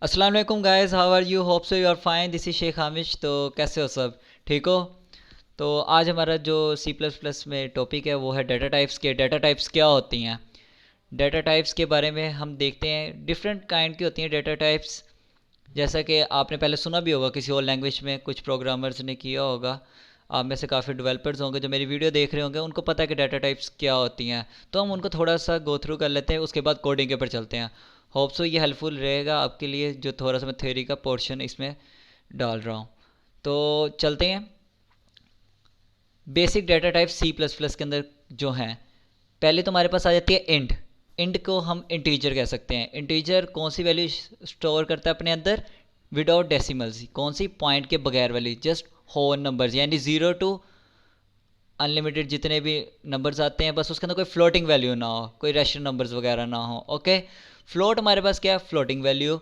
अस्सलाम वालेकुम guys, how are you? Hope so you are fine. This is Sheikh Hamish. तो कैसे हो सब? ठीक हो? तो आज हमारा जो सी प्लस प्लस में टॉपिक है वो है डाटा टाइप्स के। डाटा टाइप्स क्या होती हैं? डाटा टाइप्स के बारे में हम देखते हैं। डिफरेंट काइंड की होती हैं डाटा टाइप्स। जैसा कि आपने पहले सुना भी होगा किसी और लैंग्वेज में, कुछ प्रोग्रामर्स ने किया होगा। आप में से काफ़ी डेवलपर्स होंगे जो मेरी वीडियो देख रहे होंगे, उनको पता है कि डाटा टाइप्स क्या होती हैं। तो हम उनको थोड़ा सा गो थ्रू कर लेते हैं, उसके बाद कोडिंग के ऊपर चलते हैं। होप सो ये हेल्पफुल रहेगा आपके लिए, जो थोड़ा सा मैं थ्योरी का पोर्शन इसमें डाल रहा हूँ। तो चलते हैं। Basic data type C plus plus के अंदर जो हैं, पहले तो हमारे पास आ जाती है इंट। इंट को हम इंटीजर कह सकते हैं। इंटीजर कौन सी वैल्यू स्टोर करता है अपने अंदर? Without decimals. कौन सी? पॉइंट के बगैर वाली, जस्ट होल नंबर्स, यानी ज़ीरो टू अनलिमिटेड जितने भी नंबर्स आते हैं, बस उसके अंदर कोई फ्लोटिंग वैल्यू ना हो, कोई रेशनल नंबर्स वगैरह ना हो। ओके। फ्लोट हमारे पास क्या है? Floating value.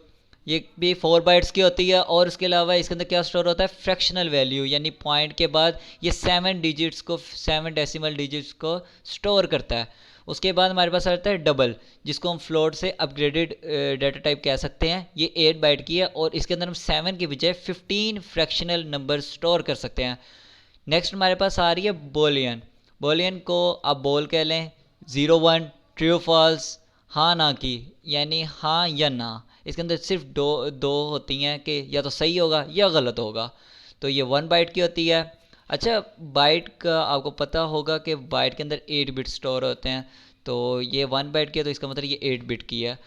ये भी 4 बाइट्स की होती है। और उसके अलावा इसके अंदर क्या स्टोर होता है? फ्रैक्शनल वैल्यू, यानी पॉइंट के बाद ये 7 डिजिट्स को, 7 डेसिमल डिजिट्स को स्टोर करता है। उसके बाद हमारे पास आता है डबल, जिसको हम फ्लोट से अपग्रेडेड डाटा टाइप कह सकते हैं। ये 8 बाइट की है और इसके अंदर हम 7 की बजाय 15 फ्रैक्शनल नंबर स्टोर कर सकते हैं। नेक्स्ट हमारे पास आ रही है बोलियन। बोलियन को आप बोल कह लें, 0 1, ट्रू फॉल्स, हाँ ना की, यानी हाँ या ना। इसके अंदर सिर्फ दो दो होती हैं कि या तो सही होगा या गलत होगा। तो ये 1 बाइट की होती है। अच्छा, बाइट का आपको पता होगा कि बाइट के अंदर 8 बिट स्टोर होते हैं। तो ये 1 बाइट की है, तो इसका मतलब ये 8 बिट की है।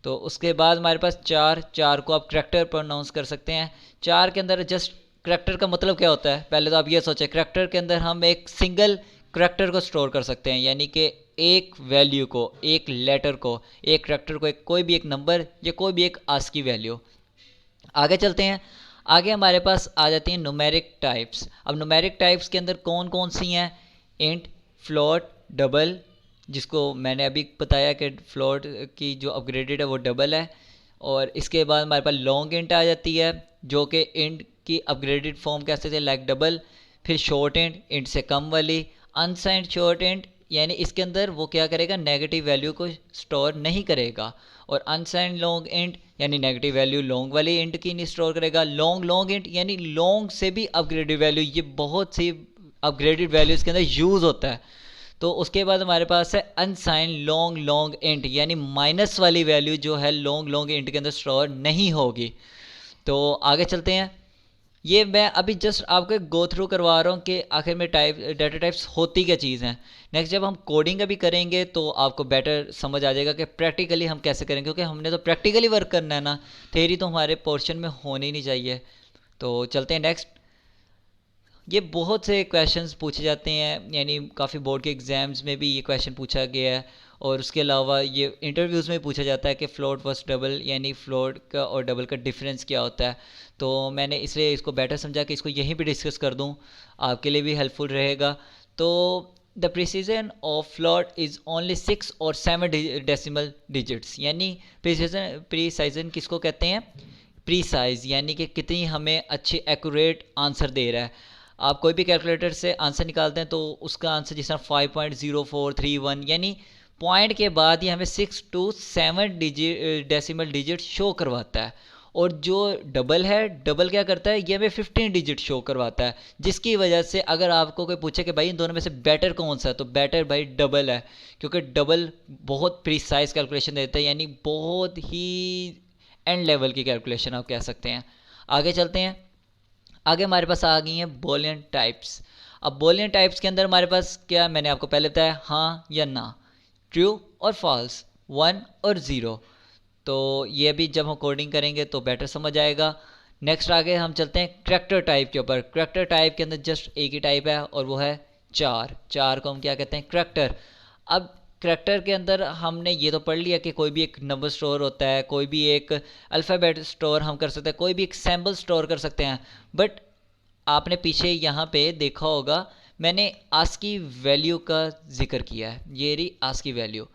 तो उसके बाद हमारे पास चार। चार को आप करैक्टर प्रोनाउंस कर सकते हैं। चार के अंदर जस्ट, करैक्टर का मतलब क्या होता है? पहले तो आप ये सोचें, करैक्टर के अंदर हम एक सिंगल करैक्टर को स्टोर कर सकते हैं, यानी कि एक वैल्यू को, एक लेटर को, एक करैक्टर को, एक कोई भी एक नंबर या कोई भी एक आस्की वैल्यू। आगे चलते हैं। आगे हमारे पास आ जाती हैं न्यूमेरिक टाइप्स। अब न्यूमेरिक टाइप्स के अंदर कौन कौन सी हैं? इंट, फ्लोट, डबल, जिसको मैंने अभी बताया कि फ्लोट की जो अपग्रेडेड है वो डबल है। और इसके बाद हमारे पास लॉन्ग इंट आ जाती है, जो कि इंट की अपग्रेडेड फॉर्म कह सकते हैं, लाइक डबल। फिर शॉर्ट इंट, इंट से कम वाली। अनसाइंड शॉर्ट इंट, यानी इसके अंदर वो क्या करेगा? नेगेटिव वैल्यू को स्टोर नहीं करेगा। और अनसाइंड लॉन्ग इंट, यानी नेगेटिव वैल्यू लॉन्ग वाली इंट की नहीं स्टोर करेगा। लॉन्ग लॉन्ग इंट, यानी लॉन्ग से भी अपग्रेडेड वैल्यू। ये बहुत सी अपग्रेडेड वैल्यू इसके अंदर यूज़ होता है। तो उसके बाद हमारे पास है अनसाइन लॉन्ग लॉन्ग इंट, यानी माइनस वाली वैल्यू जो है लॉन्ग लॉन्ग इंट के अंदर स्टोर नहीं होगी। तो आगे चलते हैं। ये मैं अभी जस्ट आपको गो थ्रू करवा रहा हूँ कि आखिर में डाटा टाइप्स होती क्या चीज़ हैं। नेक्स्ट जब हम कोडिंग अभी करेंगे तो आपको बेटर समझ आ जाएगा कि प्रैक्टिकली हम कैसे करेंगे, क्योंकि हमने तो प्रैक्टिकली वर्क करना है ना। थेरी तो हमारे पोर्शन में होनी नहीं चाहिए। तो चलते हैं नेक्स्ट। ये बहुत से क्वेश्चंस पूछे जाते हैं, यानी काफ़ी बोर्ड के एग्ज़ाम्स में भी ये क्वेश्चन पूछा गया है। और उसके अलावा ये इंटरव्यूज़ में पूछा जाता है कि फ्लोट वर्स डबल, यानी फ्लोट का और डबल का डिफरेंस क्या होता है। तो मैंने इसलिए इसको बेटर समझा कि इसको यहीं पे डिस्कस कर दूं, आपके लिए भी हेल्पफुल रहेगा। तो the precision of float is only 6 और 7 डेसिमल डिजिट्स, यानी प्रीसाइजन किसको कहते हैं? प्रीसाइज, यानी कि कितनी हमें अच्छी एक्यूरेट आंसर दे रहा है। आप कोई भी कैलकुलेटर से आंसर निकालते हैं तो उसका आंसर जिस तरह 5.0431, यानी पॉइंट के बाद ही हमें 6 to 7 डेसिमल डिजिट शो करवाता है। और जो डबल है, डबल क्या करता है? ये हमें 15 डिजिट शो करवाता है। जिसकी वजह से अगर आपको कोई पूछे कि भाई इन दोनों में से बेटर कौन सा है, तो बेटर भाई डबल है। क्योंकि डबल बहुत प्रिसाइज कैलकुलेशन देता है, यानी बहुत ही एंड लेवल की कैलकुलेशन आप कह सकते हैं। आगे चलते हैं। आगे हमारे पास आ गई हैं बोलियन टाइप्स। अब बोलियन टाइप्स के अंदर हमारे पास क्या, मैंने आपको पहले बताया, हाँ या ना, ट्रू और फॉल्स, 1 और 0। तो ये भी जब हम कोडिंग करेंगे तो बेटर समझ आएगा। नेक्स्ट आगे हम चलते हैं करैक्टर टाइप के ऊपर। करैक्टर टाइप के अंदर जस्ट एक ही टाइप है और वो है चार। चार को हम क्या कहते हैं? करैक्टर। अब करैक्टर के अंदर हमने ये तो पढ़ लिया कि कोई भी एक नंबर स्टोर होता है, कोई भी एक अल्फ़ाबेट स्टोर हम कर सकते हैं, कोई भी एक सिंबल स्टोर कर सकते हैं। बट आपने पीछे यहाँ पे देखा होगा, मैंने आस्की वैल्यू का जिक्र किया है। ये रही आस्की वैल्यू।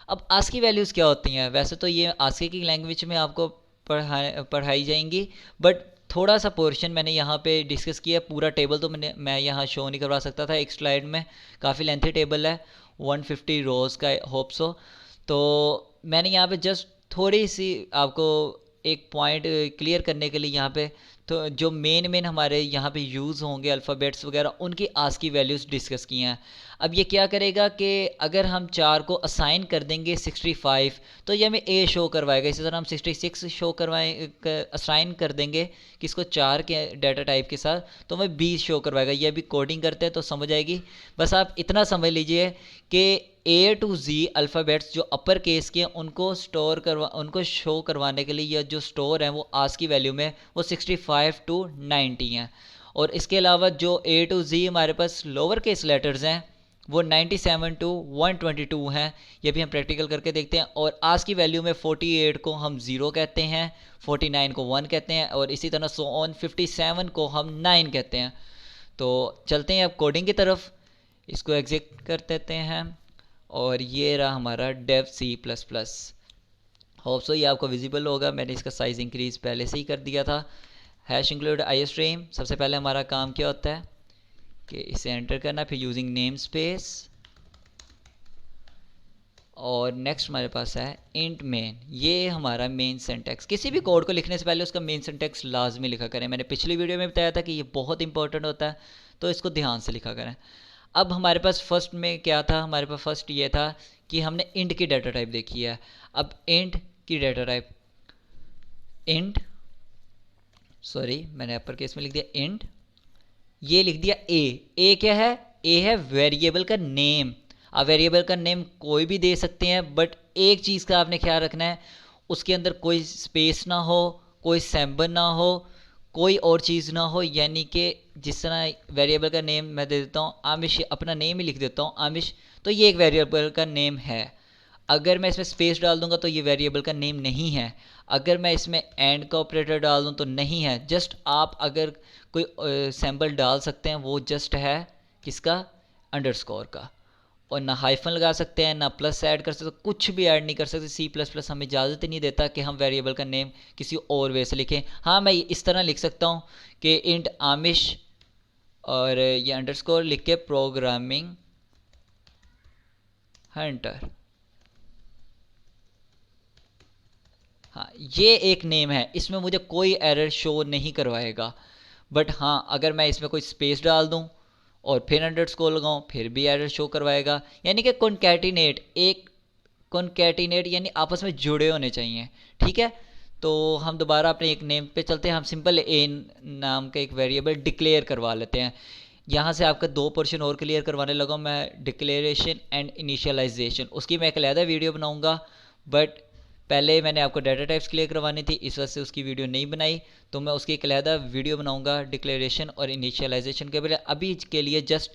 अब आस्की वैल्यूज़ क्या होती हैं? वैसे तो ये आस्की की लैंग्वेज में आपको पढ़ाई जाएंगी, बट थोड़ा सा पोर्शन मैंने यहाँ पे डिस्कस किया। पूरा टेबल तो मैं यहाँ शो नहीं करवा सकता था एक स्लाइड में, काफ़ी लेंथी टेबल है, 150 रोज़ का, होप सो। तो मैंने यहाँ पे जस्ट थोड़ी सी आपको एक पॉइंट क्लियर करने के लिए यहाँ पे तो जो मेन हमारे यहाँ पे यूज़ होंगे अल्फ़ाबेट्स वगैरह उनकी आस्की वैल्यूज़ डिस्कस की हैं। अब ये क्या करेगा कि अगर हम 4 को असाइन कर देंगे 65 तो ये हमें ए शो करवाएगा। इसी तरह हम 66 शो असाइन कर देंगे किसको 4 के डाटा टाइप के साथ तो हमें 20 शो करवाएगा। ये अभी कोडिंग करते हैं तो समझ आएगी। बस आप इतना समझ लीजिए कि ए टू जी अल्फ़ाबेट्स जो अपर केस के हैं उनको शो करवाने के लिए या जो स्टोर है वो आस्की वैल्यू में वो 65 to 90 हैं। और इसके अलावा जो ए टू जी हमारे पास लोअर केस लेटर्स हैं वो 97 to 122 हैं। ये भी हम प्रैक्टिकल करके देखते हैं। और आज की वैल्यू में 48 को हम 0 कहते हैं, 49 को 1 कहते हैं और इसी तरह सो ऑन 57 को हम 9 कहते हैं। तो चलते हैं अब कोडिंग की तरफ, इसको एग्जिट कर देते हैं। और ये रहा हमारा Dev C plus plus. Hope so ये आपको विजिबल होगा, मैंने इसका साइज़ इंक्रीज़ पहले से ही कर दिया था। हैश इंक्लूड आई स्ट्रीम, सबसे पहले हमारा काम क्या होता है कि इसे एंटर करना, फिर यूजिंग नेम स्पेस और नेक्स्ट हमारे पास है इंट मेन। ये हमारा मेन सिंटैक्स। किसी भी कोड को लिखने से पहले उसका मेन सिंटैक्स लाजमी लिखा करें। मैंने पिछली वीडियो में बताया था कि ये बहुत इंपॉर्टेंट होता है, तो इसको ध्यान से लिखा करें। अब हमारे पास फर्स्ट में क्या था, हमारे पास फर्स्ट ये था कि हमने इंट की डाटा टाइप देखी है। अब इंट की डाटा टाइप मैंने अपर केस में लिख दिया इंट, ये लिख दिया ए क्या है, ए है वेरिएबल का नेम। आप वेरिएबल का नेम कोई भी दे सकते हैं, बट एक चीज़ का आपने ख्याल रखना है, उसके अंदर कोई स्पेस ना हो, कोई सिंबल ना हो, कोई और चीज़ ना हो। यानी कि जिस तरह वेरिएबल का नेम मैं दे देता हूँ आमिश, अपना नेम ही लिख देता हूँ आमिश, तो ये एक वेरिएबल का नेम है। अगर मैं इसमें स्पेस डाल दूंगा तो ये वेरिएबल का नेम नहीं है। अगर मैं इसमें एंड का ऑपरेटर डाल दूँ तो नहीं है। जस्ट आप अगर कोई सिंबल डाल सकते हैं वो जस्ट है किसका, अंडरस्कोर का। और ना हाइफन लगा सकते हैं, ना प्लस ऐड कर सकते, कुछ भी ऐड नहीं कर सकते। सी प्लस प्लस हमें इजाज़त ही नहीं देता कि हम वेरिएबल का नेम किसी और वे से लिखें। हाँ, मैं इस तरह लिख सकता हूँ कि इंट आमिश और ये अंडरस्कोर लिख के प्रोग्रामिंग हंटर। हाँ, ये एक नेम है, इसमें मुझे कोई एरर शो नहीं करवाएगा। बट हाँ, अगर मैं इसमें कोई स्पेस डाल दूँ और फिर अंडरस्कोर लगाऊँ फिर भी एरर शो करवाएगा। यानी कि कॉन्कैटिनेट यानी आपस में जुड़े होने चाहिए। ठीक है, तो हम दोबारा अपने एक नेम पे चलते हैं। हम सिंपल ए नाम का एक वेरिएबल डिक्लेयर करवा लेते हैं। यहाँ से आपका 2 पोर्शन और क्लियर करवाने लगा मैं, डिक्लेरेशन एंड इनिशियलाइजेशन। उसकी मैं एक अलग वीडियो बनाऊँगा, बट पहले मैंने आपको डाटा टाइप्स क्लियर करवानी थी, इस वजह से उसकी वीडियो नहीं बनाई। तो मैं उसकी एक अलग वीडियो बनाऊंगा डिक्लेरेशन और इनिशियलाइजेशन के बारे। अभी के लिए जस्ट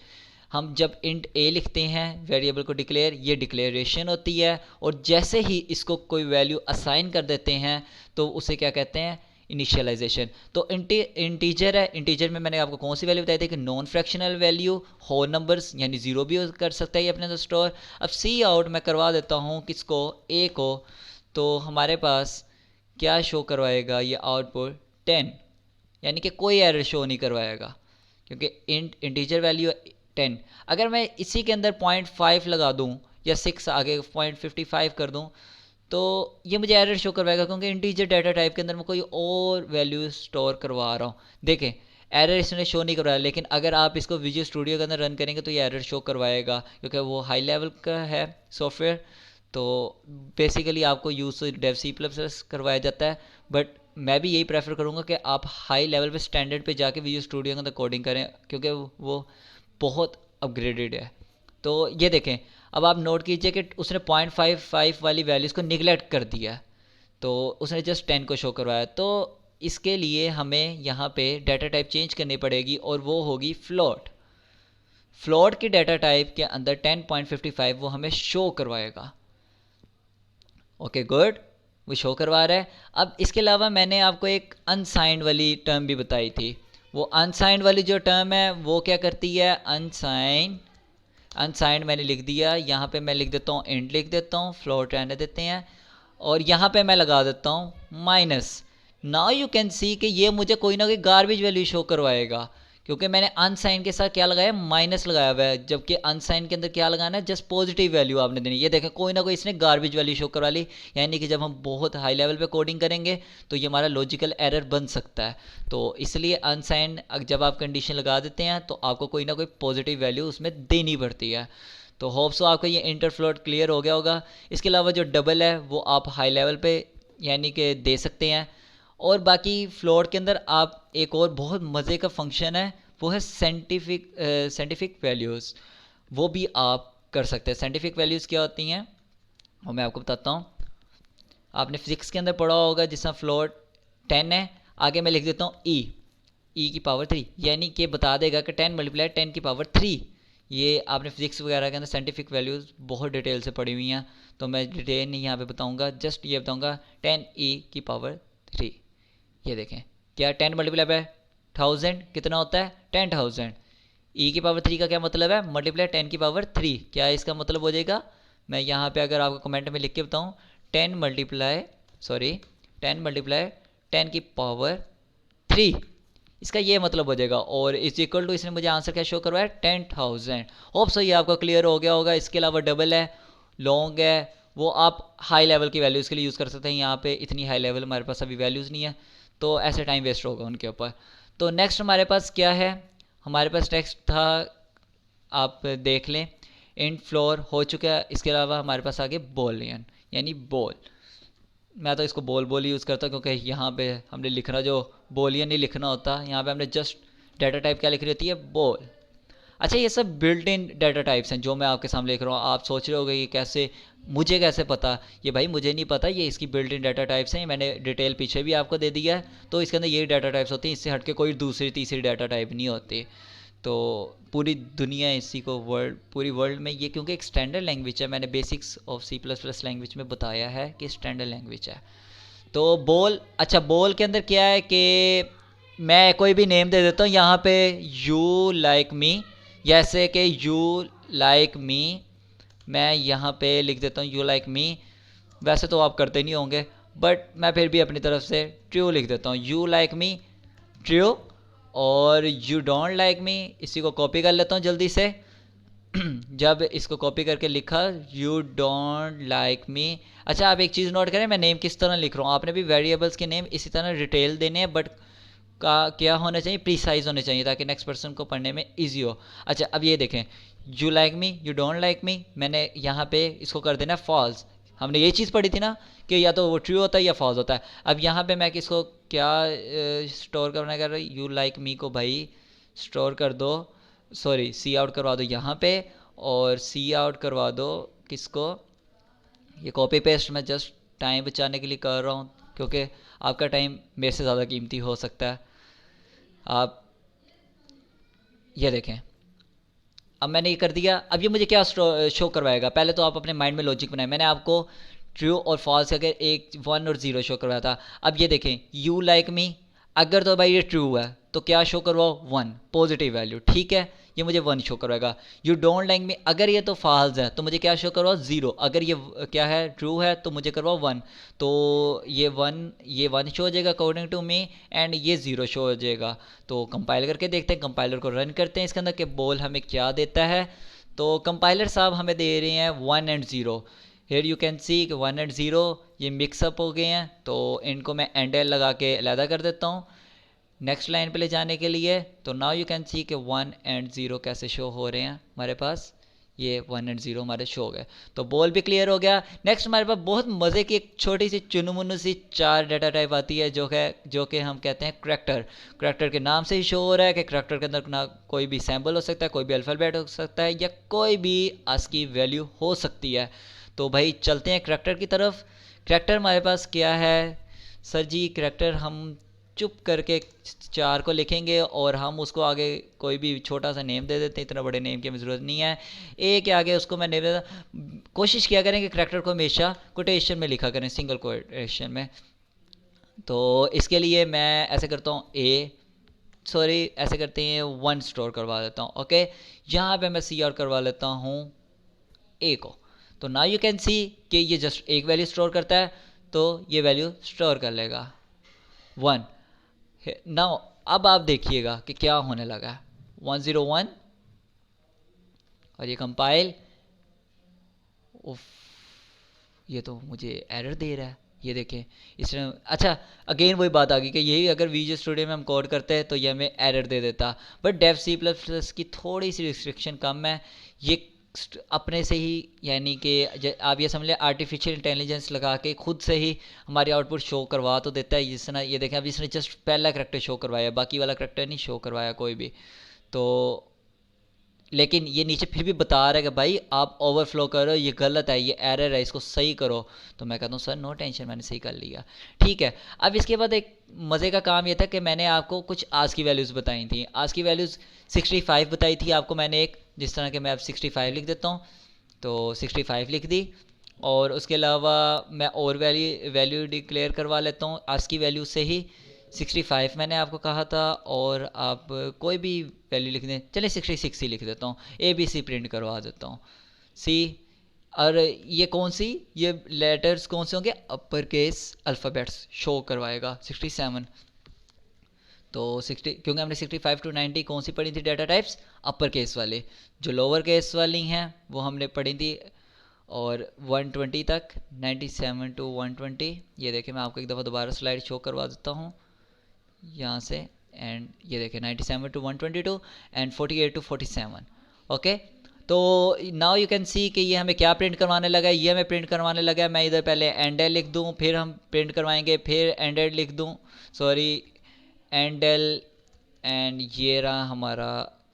हम जब इंट ए लिखते हैं वेरिएबल को डिक्लेयर, ये डिक्लेरेशन होती है। और जैसे ही इसको कोई वैल्यू असाइन कर देते हैं तो उसे क्या कहते हैं, इनिशियलाइजेशन। तो इंटीजर है, इंटीजर में मैंने आपको कौन सी वैल्यू बताई थी कि non fractional value, whole numbers यानी 0 भी कर सकता है ये अपने अंदर स्टोर। अब सी आउट मैं करवा देता हूँ किसको, ए को, तो हमारे पास क्या शो करवाएगा ये आउटपुट 10, यानी कि कोई एरर शो नहीं करवाएगा क्योंकि इंटीजर वैल्यू 10। अगर मैं इसी के अंदर 0.5 लगा दूं या 6 आगे 0.55 कर दूं तो ये मुझे एरर शो करवाएगा क्योंकि इंटीजर डाटा टाइप के अंदर मैं कोई और वैल्यू स्टोर करवा रहा हूँ। देखें, एरर इसने शो नहीं करवाया, लेकिन अगर आप इसको विजुअल स्टूडियो के अंदर रन करेंगे तो ये एरर शो करवाएगा क्योंकि वो हाई लेवल का है सॉफ्टवेयर। तो बेसिकली आपको use Dev C plus plus करवाया जाता है, बट मैं भी यही प्रेफर करूँगा कि आप हाई लेवल पे स्टैंडर्ड पे जाके विजुअल स्टूडियो के अंदर कोडिंग करें क्योंकि वो बहुत अपग्रेडेड है। तो ये देखें, अब आप नोट कीजिए कि उसने 0.55 वाली वैल्यूज़ को निगलेक्ट कर दिया, तो उसने जस्ट 10 को शो करवाया। तो इसके लिए हमें यहाँ पे डाटा टाइप चेंज करनी पड़ेगी और वो होगी फ्लोट। फ्लोट की डाटा टाइप के अंदर 10.55 वो हमें शो करवाएगा। ओके गुड, वो शो करवा रहा है। अब इसके अलावा मैंने आपको एक अनसाइंड वाली टर्म भी बताई थी। वो अनसाइंड वाली जो टर्म है वो क्या करती है, अनसाइंड मैंने लिख दिया। यहाँ पे मैं लिख देता हूँ इंट, लिख देता हूँ फ्लोट रहने देते हैं, और यहाँ पे मैं लगा देता हूँ minus. Now you can see कि ये मुझे कोई ना कोई गार्बेज वैल्यू शो करवाएगा क्योंकि मैंने अनसाइन के साथ क्या लगाया, माइनस लगाया हुआ है, जबकि अनसाइन के अंदर क्या लगाना है, जस्ट पॉजिटिव वैल्यू आपने देनी। ये देखें कोई ना कोई इसने गार्बेज वैल्यू शो करवा ली, यानी कि जब हम बहुत हाई लेवल पे कोडिंग करेंगे तो ये हमारा लॉजिकल एरर बन सकता है। तो इसलिए अनसाइन जब आप कंडीशन लगा देते हैं तो आपको कोई ना कोई पॉजिटिव वैल्यू उसमें देनी पड़ती है। तो होप सो आपको ये इंटर फ्लोट क्लियर हो गया होगा। इसके अलावा जो डबल है वो आप हाई लेवल पे यानी कि दे सकते हैं। और बाकी फ्लोट के अंदर आप एक और बहुत मज़े का फंक्शन है, वो है साइंटिफिक वैल्यूज़, वो भी आप कर सकते हैं। साइंटिफिक वैल्यूज़ क्या होती हैं वो मैं आपको बताता हूँ। आपने फिजिक्स के अंदर पढ़ा होगा, जिसमें फ्लोट 10 है, आगे मैं लिख देता हूँ ई की पावर 3, यानी कि बता देगा कि 10 मल्टीप्लाई 10 की पावर 3। ये आपने फिजिक्स वगैरह के अंदर साइंटिफिक वैल्यूज़ बहुत डिटेल से पढ़ी हुई हैं, तो मैं डिटेल नहीं यहाँ पे बताऊँगा, जस्ट ये बताऊँगा 10 की पावर 3। ये देखें क्या 10 मल्टीप्लाई बाय 1000 कितना होता है, 10,000। ई की पावर 3 का क्या मतलब है, मल्टीप्लाई 10 की पावर 3। क्या इसका मतलब हो जाएगा, मैं यहाँ पे अगर आपको कमेंट में लिख के बताऊँ, 10 मल्टीप्लाई 10 की पावर 3, इसका ये मतलब हो जाएगा। और इज इक्वल टू, इसने मुझे आंसर क्या शो करवाया, 10,000। होप सो ये आपको क्लियर हो गया होगा। इसके अलावा डबल है, लॉन्ग है, वो आप हाई लेवल की वैल्यूज़ के लिए यूज़ कर सकते हैं। यहाँ पे इतनी हाई लेवल हमारे पास अभी वैल्यूज़ नहीं है, तो ऐसे टाइम वेस्ट होगा उनके ऊपर। तो नेक्स्ट हमारे पास क्या है, हमारे पास टेक्स्ट था, आप देख लें, इंट फ्लोर हो चुका है। इसके अलावा हमारे पास आगे बॉलियन यानी बॉल, मैं तो इसको बोल बोल यूज़ करता हूँ क्योंकि यहाँ पे हमने लिखना जो बोलियन नहीं लिखना होता, यहाँ पे हमने जस्ट डाटा टाइप क्या लिख रही होती है, बॉल। अच्छा ये सब बिल्ट इन डाटा टाइप्स हैं जो मैं आपके सामने लिख रहा हूँ। आप सोच रहे होगे कि कैसे, मुझे कैसे पता, ये भाई मुझे नहीं पता, ये इसकी बिल्ट इन डाटा टाइप्स हैं, मैंने डिटेल पीछे भी आपको दे दिया है। तो इसके अंदर यही डाटा टाइप्स होती हैं, इससे हट के कोई दूसरी तीसरी डाटा टाइप नहीं होती। तो पूरी दुनिया इसी को पूरी वर्ल्ड में ये, क्योंकि एक स्टैंडर्ड लैंग्वेज है, मैंने बेसिक्स ऑफ C++ लैंग्वेज में बताया है कि स्टैंडर्ड लैंग्वेज है। तो बोल, अच्छा बोल के अंदर क्या है कि मैं कोई भी नेम दे देता हूँ यहाँ पे, यू लाइक मी, जैसे कि यू लाइक मी, मैं यहाँ पे लिख देता हूँ यू लाइक मी। वैसे तो आप करते नहीं होंगे, बट मैं फिर भी अपनी तरफ से ट्रू लिख देता हूँ, यू लाइक मी ट्रू। और यू डोंट लाइक मी, इसी को कॉपी कर लेता हूँ जल्दी से। जब इसको कॉपी करके लिखा यू डोंट लाइक मी। अच्छा आप एक चीज़ नोट करें, मैं नेम किस तरह लिख रहा हूँ, आपने भी वेरिएबल्स के नेम इसी तरह डिटेल देने हैं, बट का क्या होना चाहिए, प्रीसाइज होने चाहिए, ताकि नेक्स्ट पर्सन को पढ़ने में ईजी हो। अच्छा अब ये देखें, you like me, you don't like me, मैंने यहाँ पे इसको कर देना फॉल्स। हमने ये चीज़ पढ़ी थी ना कि या तो वो ट्रू होता है या फॉल्स होता है। अब यहाँ पे मैं किसको क्या स्टोर करना कर रही, यू लाइक मी को भाई स्टोर कर दो, सॉरी सी आउट करवा दो यहाँ पे, और सी आउट करवा दो किसको, ये कॉपी पेस्ट मैं जस्ट टाइम बचाने के लिए कर रहा हूँ, क्योंकि आपका टाइम मेरे से ज़्यादा कीमती हो सकता है। आप ये देखें, अब मैंने ये कर दिया। अब ये मुझे क्या शो करवाएगा, पहले तो आप अपने माइंड में लॉजिक बनाए, मैंने आपको ट्रू और फॉल्स अगर एक 1 और 0 शो करवाया था। अब ये देखें यू लाइक मी, अगर तो भाई ये ट्रू है तो क्या शो करवाओ, 1 पॉजिटिव वैल्यू, ठीक है, ये मुझे 1 शो करवाएगा। यू डोंट लाइक मी, अगर ये तो फॉल्स है तो मुझे क्या शो करवाओ, 0। अगर ये क्या है, ट्रू है, तो मुझे करवाओ 1। तो ये 1 शो हो जाएगा अकॉर्डिंग टू मी, एंड ये 0 शो हो जाएगा। तो कंपाइल करके देखते हैं, कंपाइलर को रन करते हैं इसके अंदर कि बोल हमें क्या देता है। तो कंपाइलर साहब हमें दे रहे हैं 1 and 0। Here you can see कि 1 एंड 0 ये मिक्सअप हो गए हैं, तो इनको मैं एंड एल लगा के अलहदा कर देता हूँ नेक्स्ट लाइन पे ले जाने के लिए। तो नाउ यू कैन सी कि 1 एंड 0 कैसे शो हो रहे हैं हमारे पास, ये 1 एंड 0 हमारे शो हो गए। तो बॉल भी क्लियर हो गया। नेक्स्ट हमारे पास बहुत मज़े की एक छोटी सी चुनमुनु सी 4 डाटा टाइप आती है, जो कि हम कहते हैं करैक्टर। करैक्टर के नाम से ही शो हो रहा है कि करैक्टर के अंदर ना कोई भी सैम्बल हो सकता है, कोई भी अल्फ़ाबेट हो सकता है, या कोई भी आस्की वैल्यू हो सकती है। तो भाई चलते हैं करैक्टर की तरफ। करैक्टर हमारे पास क्या है सर जी, करैक्टर हम चुप करके 4 को लिखेंगे और हम उसको आगे कोई भी छोटा सा नेम दे देते हैं, इतना बड़े नेम की हमें ज़रूरत नहीं है। ए के आगे उसको मैं नेम देता, कोशिश किया करें कि करैक्टर को हमेशा कोटेशन में लिखा करें, सिंगल कोटेशन में। तो इसके लिए मैं ऐसे करता हूँ ऐसे करते हैं 1 स्टोर करवा देता हूँ। ओके, यहाँ पे मैं सी आउट करवा लेता हूँ ए को। तो नाउ यू कैन सी कि ये जस्ट एक वैल्यू स्टोर करता है, तो ये वैल्यू स्टोर कर लेगा 1। नाउ अब आप देखिएगा कि क्या होने लगा है। 101 और ये कंपाइल, उफ, ये तो मुझे एरर दे रहा है। ये देखें इसने, अच्छा अगेन वही बात आ गई कि यही अगर विजुअल स्टूडियो में हम कोड करते हैं तो ये हमें एरर दे देता। But Dev C plus plus की थोड़ी सी रिस्ट्रिक्शन कम है। ये अपने से ही, यानी कि आप ये समझ लें आर्टिफिशियल इंटेलिजेंस लगा के खुद से ही हमारी आउटपुट शो करवा तो देता है। जिस तरह ये देखें, अब इसने जस्ट पहला करेक्टर शो करवाया, बाकी वाला करेक्टर नहीं शो करवाया कोई भी। तो लेकिन ये नीचे फिर भी बता रहा है कि भाई आप ओवरफ्लो करो, ये गलत है, ये एरर है, इसको सही करो। तो मैं कहता हूँ सर नो टेंशन, मैंने सही कर लिया, ठीक है। अब इसके बाद एक मज़े का काम ये था कि मैंने आपको कुछ आज की वैल्यूज़ बताई थी। आज की वैल्यूज़ 65 बताई थी आपको मैंने एक, जिस तरह के मैं अब 65 लिख देता हूँ, तो 65 लिख दी। और उसके अलावा मैं और वैल्यू डिक्लेयर करवा लेता हूँ आज की वैल्यू से ही। 65 मैंने आपको कहा था, और आप कोई भी वैल्यू लिख दें, चलिए 66 ही लिख देता हूँ। ABC प्रिंट करवा देता हूँ, सी। और ये कौन सी, ये लेटर्स कौन से होंगे, अपर केस अल्फ़ाबेट्स शो करवाएगा 67। तो 60, क्योंकि हमने 65 टू 90 कौन सी पढ़ी थी डाटा टाइप्स, अपर केस वाले। जो लोअर केस वाली हैं वो हमने पढ़ी थी, और 120 तक, 97 टू 120। ये देखिए मैं आपको एक दफ़ा दोबारा स्लाइड शो करवा देता हूँ यहाँ से। एंड ये देखें 97 टू 122 एंड 48 टू 47। ओके, तो नाउ यू कैन सी कि ये हमें क्या प्रिंट करवाने लगा है, ये हमें प्रिंट करवाने लगा है। मैं इधर पहले एंडल लिख दूँ, फिर हम प्रिंट करवाएंगे, फिर एंडेड लिख दूँ, सॉरी एंडल। एंड ये रहा हमारा,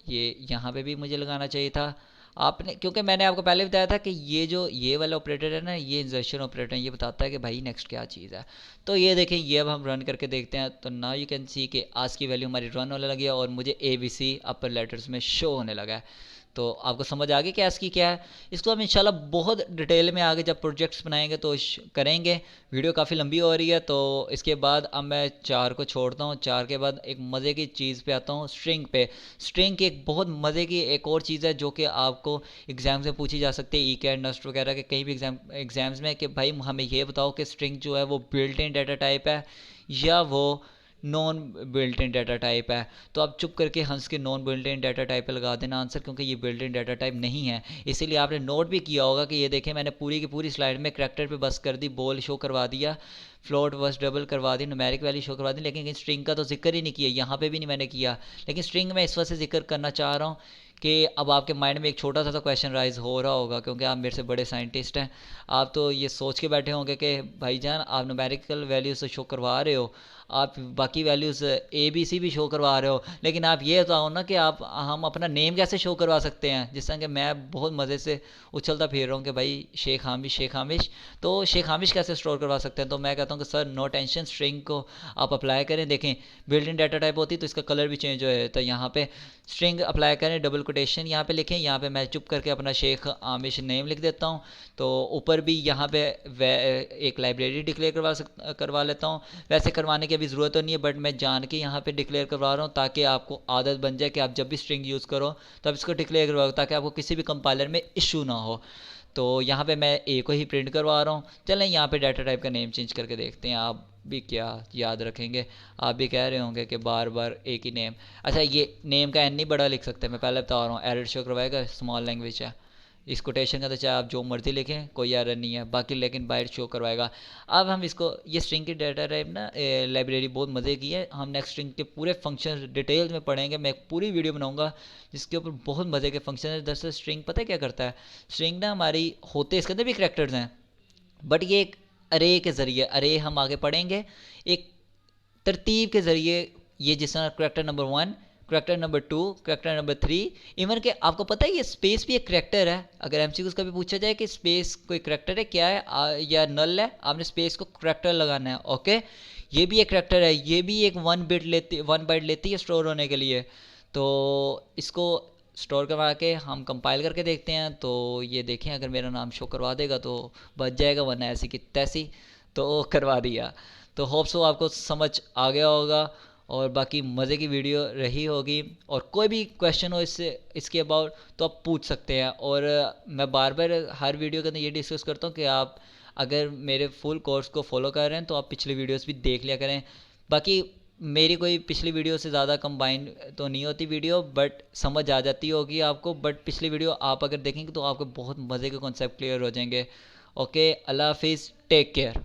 ये यहाँ पे भी मुझे लगाना चाहिए था आपने, क्योंकि मैंने आपको पहले बताया था कि ये जो ये वाला ऑपरेटर है ना, ये इंजर्शन ऑपरेटर है, ये बताता है कि भाई नेक्स्ट क्या चीज़ है। तो ये देखें, ये अब हम रन करके देखते हैं। तो नाउ यू कैन सी कि आज की वैल्यू हमारी रन होने लगी है और मुझे ABC अपर लेटर्स में शो होने लगा है। तो आपको समझ आ गई कि इसकी क्या है। इसको हम इंशाल्लाह बहुत डिटेल में आगे जब प्रोजेक्ट्स बनाएंगे तो करेंगे। वीडियो काफ़ी लंबी हो रही है, तो इसके बाद अब मैं 4 को छोड़ता हूँ। 4 के बाद एक मज़े की चीज़ पे आता हूँ, स्ट्रिंग पे। स्ट्रिंग की एक बहुत मज़े की एक और चीज़ है जो कि आपको एग्ज़ाम्स में पूछी जा सकती है, ECAT नस्ट वगैरह के कहीं भी एग्ज़ाम्स में, कि भाई हमें ये बताओ कि स्ट्रिंग जो है वो बिल्ट इन डाटा टाइप है या वो non built in data type है। तो आप चुप करके हंस के non built in data type पे लगा देना आंसर, क्योंकि ये बिल्ट इन डाटा टाइप नहीं है। इसीलिए आपने नोट भी किया होगा कि ये देखें मैंने पूरी की पूरी स्लाइड में करैक्टर पे बस कर दी, बोल शो करवा दिया, फ्लोट बस डबल करवा दी, न्यूमेरिक वैल्यू शो करवा दी, लेकिन स्ट्रिंग का तो जिक्र ही नहीं किया, यहाँ पे भी नहीं मैंने किया। लेकिन स्ट्रिंग में इस वजह से जिक्र करना चाह रहा हूँ कि अब आपके माइंड में एक छोटा सा तो क्वेश्चन राइज हो रहा होगा, क्योंकि आप मेरे से बड़े साइंटिस्ट हैं। आप तो ये सोच के बैठे होंगे कि भाईजान आप न्यूमेरिकल वैल्यूज़ तो शो करवा रहे हो, आप बाकी वैल्यूज़ ABC भी शो करवा रहे हो, लेकिन आप ये बताओ ना कि आप हम अपना नेम कैसे शो करवा सकते हैं। जिस तरह कि मैं बहुत मज़े से उछलता फिर रहा हूँ कि भाई शेख हामिश शेख हामिश, तो शेख हामिश कैसे स्टोर करवा सकते हैं। तो मैं कहता हूँ कि सर नो टेंशन, स्ट्रिंग को आप अप्लाई करें। देखें बिल्ट इन डाटा टाइप होती है तो इसका कलर भी चेंज हो जाता है। यहाँ पे स्ट्रिंग अप्लाई करें, डबल कोटेशन यहाँ पे लिखें, यहाँ पे मैं चुप करके अपना शेख आमिश नेम लिख देता हूँ। तो ऊपर भी यहाँ पे एक लाइब्रेरी डिक्लेयर करवा लेता हूँ। वैसे करवाने की अभी ज़रूरत तो नहीं है, बट मैं जान के यहाँ पे डिक्लेयर करवा रहा हूँ ताकि आपको आदत बन जाए कि आप जब भी स्ट्रिंग यूज़ करो तब इसको डिक्लेयर करवाओ, ताकि आपको किसी भी कंपाइलर में इशू ना हो। तो यहाँ पे मैं A को ही प्रिंट करवा रहा हूँ। चलें यहाँ पे डाटा टाइप का नेम चेंज करके देखते हैं, आप भी क्या याद रखेंगे। आप भी कह रहे होंगे कि बार बार एक ही नेम। अच्छा ये नेम का N नहीं बड़ा लिख सकते, मैं पहले बता रहा हूँ, एरर शो करवाएगा, स्मॉल लैंग्वेज है। इस कोटेशन का तो चाहे आप जो मर्जी लिखें कोई एरर नहीं है, बाकी लेकिन बाइट शो करवाएगा। अब हम इसको, ये स्ट्रिंग की डाटा टाइप ना लाइब्रेरी बहुत मज़े की है। हम नेक्स्ट स्ट्रिंग के पूरे फंक्शन डिटेल में पढ़ेंगे, मैं एक पूरी वीडियो बनाऊंगा जिसके ऊपर बहुत मज़े के फंक्शन है। दरअसल स्ट्रिंग पता है क्या करता है, स्ट्रिंग ना हमारी होते इसके अंदर भी करैक्टर्स हैं, बट ये एक अरे के ज़रिए, अरे हम आगे पढ़ेंगे एक तरतीब के ज़रिए। ये जिस तरह character number 1, character number 2, character number 3, even के आपको पता है ये स्पेस भी एक करैक्टर है। अगर MCQs का भी पूछा जाए कि स्पेस कोई करैक्टर है क्या है या नल है, आपने स्पेस को करैक्टर लगाना है। ओके, ये भी एक करैक्टर है, ये भी एक 1 बाइट लेती है स्टोर होने के लिए। तो इसको स्टोर करवा के हम कंपाइल करके देखते हैं। तो ये देखें अगर मेरा नाम शो करवा देगा तो बच जाएगा, वरना ऐसी की तैसी। तो करवा दिया। तो होप सो आपको समझ आ गया होगा और बाकी मज़े की वीडियो रही होगी। और कोई भी क्वेश्चन हो इसके अबाउट तो आप पूछ सकते हैं। और मैं बार बार हर वीडियो के अंदर ये डिस्कस करता हूँ कि आप अगर मेरे फुल कोर्स को फॉलो कर रहे हैं तो आप पिछले वीडियोस भी देख लिया करें। बाकी मेरी कोई पिछली वीडियो से ज़्यादा कंबाइन तो नहीं होती वीडियो, बट समझ आ जाती होगी आपको। बट पिछली वीडियो आप अगर देखेंगे तो आपको बहुत मज़े के कॉन्सेप्ट क्लियर हो जाएंगे। ओके, अल्लाह हाफिज़, टेक केयर।